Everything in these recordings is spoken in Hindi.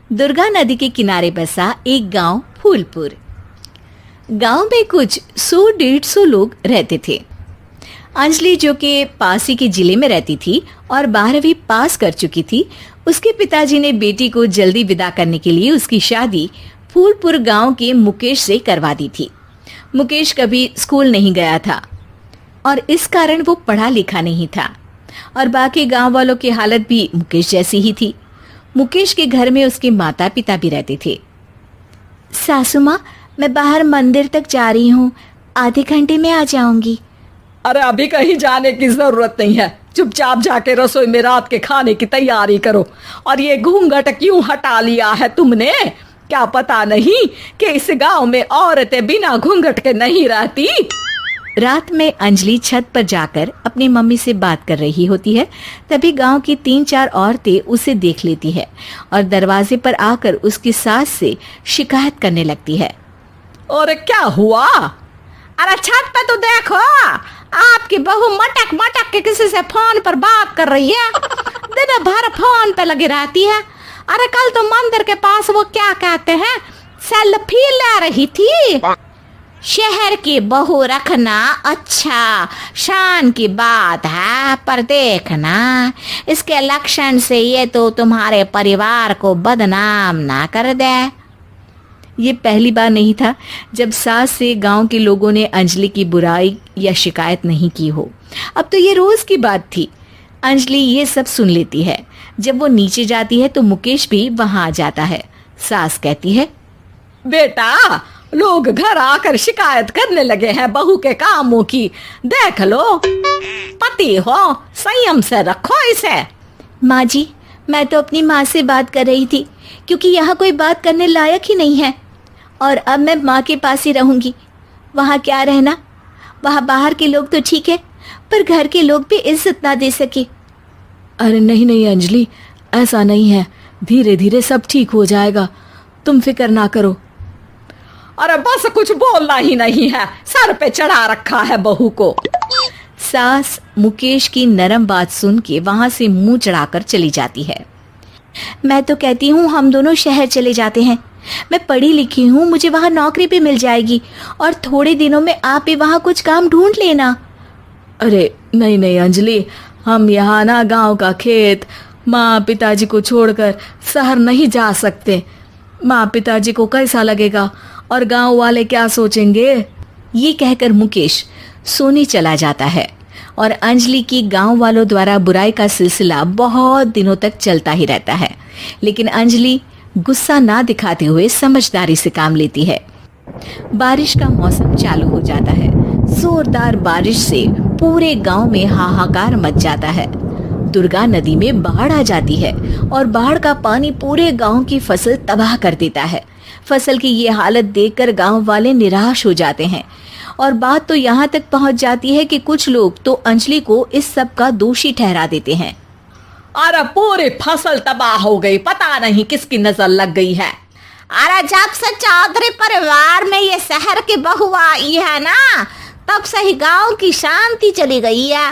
दुर्गा नदी के किनारे बसा एक गांव फूलपुर। गांव में कुछ 100-150 लोग रहते थे। अंजलि, जो कि पास ही के जिले में रहती थी और 12वीं पास कर चुकी थी, उसके पिताजी ने बेटी को जल्दी विदा करने के लिए उसकी शादी फूलपुर गांव के मुकेश से करवा दी थी। मुकेश कभी स्कूल नहीं गया था और इस कारण वो पढ़ा लिखा नहीं था और बाकी गांव वालों की हालत भी मुकेश जैसी ही थी। मुकेश के घर में उसके माता पिता भी रहते थे। सासू माँ, मैं बाहर मंदिर तक जा रही हूँ, आधे घंटे में आ जाऊंगी। अरे अभी कहीं जाने की जरूरत नहीं है, चुपचाप जाके रसोई में रात के खाने की तैयारी करो। और ये घूंघट क्यों हटा लिया है तुमने? क्या पता नहीं कि इस गांव में औरतें बिना घूंघट के नहीं रहती? रात में अंजलि छत पर जाकर अपनी मम्मी से बात कर रही होती है। तभी गांव की 3-4 औरतें उसे देख लेती है और दरवाजे पर आकर उसकी सास से शिकायत करने लगती है। और क्या हुआ? अरे छत पे तो देखो, आपकी बहू मटक मटक के किसी से फोन पर बात कर रही है। दिन भर फोन पे लगी रहती है। अरे कल तो मंदिर के पास वो क्या कहते हैं, सेल्फी ले रही थी। शहर की बहू रखना अच्छा शान की बात है, पर देखना इसके लक्षण से ये तो तुम्हारे परिवार को बदनाम ना कर दे। ये पहली बार नहीं था जब सास से गांव के लोगों ने अंजलि की बुराई या शिकायत नहीं की हो। अब तो ये रोज की बात थी। अंजलि ये सब सुन लेती है। जब वो नीचे जाती है तो मुकेश भी वहां आ जाता है। सास कहती है, बेटा, लोग घर आकर शिकायत करने लगे हैं बहू के कामों की। देख लो, पति हो, संयम से रखो इसे। माँ जी, मैं तो अपनी माँ से बात कर रही थी, क्योंकि यहाँ कोई बात करने लायक ही नहीं है और अब मैं माँ के पास ही रहूंगी। वहाँ क्या रहना, वहाँ बाहर के लोग तो ठीक है, पर घर के लोग भी इज्जत ना दे सके। अरे नहीं नहीं अंजलि, ऐसा नहीं है, धीरे धीरे सब ठीक हो जाएगा, तुम फिक्र ना करो। अरे बस कुछ बोलना ही नहीं है, सर पे चढ़ा रखा है बहू को। सास मुकेश की नरम बात सुन के वहां से मुंह चढ़ाकर चली जाती है। मैं तो कहती हूँ हम दोनों शहर चले जाते हैं। मैं पढ़ी लिखी हूँ, मुझे वहाँ नौकरी भी मिल जाएगी और थोड़े दिनों में आप भी वहाँ कुछ काम ढूंढ लेना। अरे नहीं नहीं अंजलि, हम यहाँ ना गांव का खेत, माँ पिताजी को छोड़कर शहर नहीं जा सकते। माँ पिताजी को कैसा लगेगा और गांव वाले क्या सोचेंगे? ये कहकर मुकेश सोने चला जाता है और अंजलि की गांव वालों द्वारा बुराई का सिलसिला बहुत दिनों तक चलता ही रहता है। लेकिन अंजलि गुस्सा ना दिखाते हुए समझदारी से काम लेती है। बारिश का मौसम चालू हो जाता है। जोरदार बारिश से पूरे गांव में हाहाकार मच जाता है। दुर्गा नदी में बाढ़ आ जाती है और बाढ़ का पानी पूरे गांव की फसल तबाह कर देता है। फसल की ये हालत देखकर गांव वाले निराश हो जाते हैं और बात तो यहाँ तक पहुँच जाती है कि कुछ लोग तो अंजलि को इस सब का दोषी ठहरा देते हैं। अरे पूरी फसल तबाह हो गई, पता नहीं किसकी नजर लग गई है। अरे जब से चौधरी परिवार में ये शहर की बहू आई है ना, तब से ही गांव की शांति चली गई है।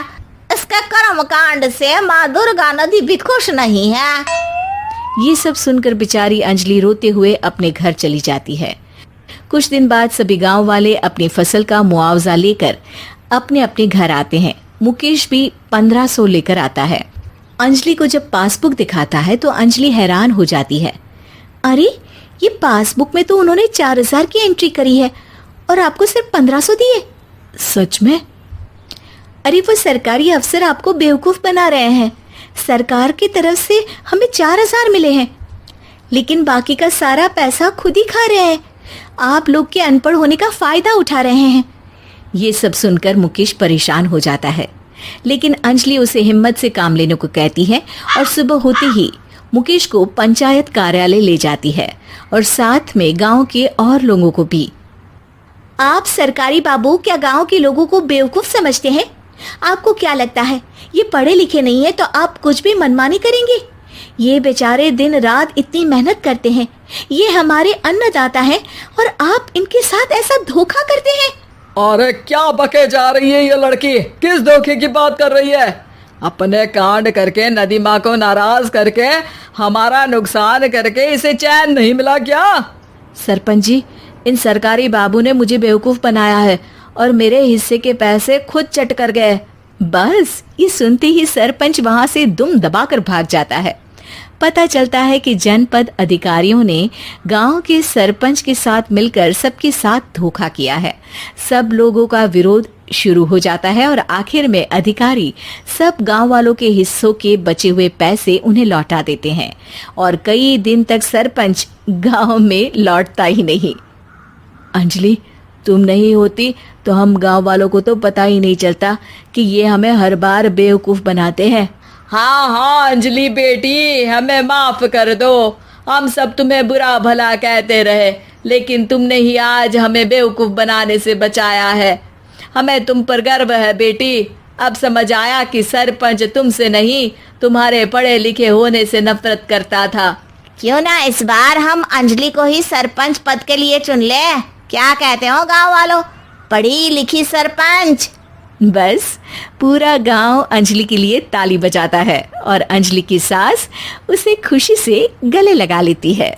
इसके कर्म कांड से माँ दुर्गा नदी भी खुश नहीं है। ये सब सुनकर बेचारी अंजलि रोते हुए अपने घर चली जाती है। कुछ दिन बाद सभी गांव वाले अपनी फसल का मुआवजा लेकर अपने अपने घर आते हैं। मुकेश भी 1500 लेकर आता है। अंजलि को जब पासबुक दिखाता है तो अंजलि हैरान हो जाती है। अरे, ये पासबुक में तो उन्होंने 4000 की एंट्री करी है और आपको सिर्फ 1500 दिए। सच में? अरे वो सरकारी अफसर आपको बेवकूफ बना रहे हैं। सरकार की तरफ से हमें 4000 मिले हैं, लेकिन बाकी का सारा पैसा खुद ही खा रहे हैं। आप लोग के अनपढ़ होने का फायदा उठा रहे हैं। ये सब सुनकर मुकेश परेशान हो जाता है, लेकिन अंजलि उसे हिम्मत से काम लेने को कहती है और सुबह होते ही मुकेश को पंचायत कार्यालय ले जाती है और साथ में गांव के और लोगों को भी। आप सरकारी बाबू क्या गांव के लोगों को बेवकूफ समझते हैं? आपको क्या लगता है ये पढ़े लिखे नहीं है तो आप कुछ भी मनमानी करेंगे? ये बेचारे दिन रात इतनी मेहनत करते हैं, ये हमारे अन्नदाता हैं और आप इनके साथ ऐसा धोखा करते हैं। अरे क्या बके जा रही है ये लड़की, किस धोखे की बात कर रही है? अपने कांड करके नदी माँ को नाराज करके हमारा नुकसान करके इसे चैन नहीं मिला क्या? सरपंच जी, इन सरकारी बाबू ने मुझे बेवकूफ बनाया है और मेरे हिस्से के पैसे खुद चट कर गए। बस ये सुनते ही सरपंच वहां से दुम दबाकर भाग जाता है। पता चलता है कि जनपद अधिकारियों ने गांव के सरपंच के साथ मिलकर सबके साथ धोखा किया है। सब लोगों का विरोध शुरू हो जाता है और आखिर में अधिकारी सब गांव वालों के हिस्सों के बचे हुए पैसे उन्हें लौटा देते हैं और कई दिन तक सरपंच गांव में लौटता ही नहीं। अंजलि, तुम नहीं होती तो हम गांव वालों को तो पता ही नहीं चलता कि ये हमें हर बार बेवकूफ बनाते हैं। हाँ हाँ अंजलि बेटी, हमें माफ कर दो। हम सब तुम्हें बुरा भला कहते रहे, लेकिन तुमने ही आज हमें बेवकूफ बनाने से बचाया है। हमें तुम पर गर्व है बेटी। अब समझ आया कि सरपंच तुमसे नहीं, तुम्हारे पढ़े लिखे होने से नफरत करता था। क्यों ना इस बार हम अंजलि को ही सरपंच पद के लिए चुन ले? क्या कहते हो गांव वालों? पढ़ी लिखी सरपंच। बस पूरा गांव अंजलि के लिए ताली बजाता है और अंजलि की सास उसे खुशी से गले लगा लेती है।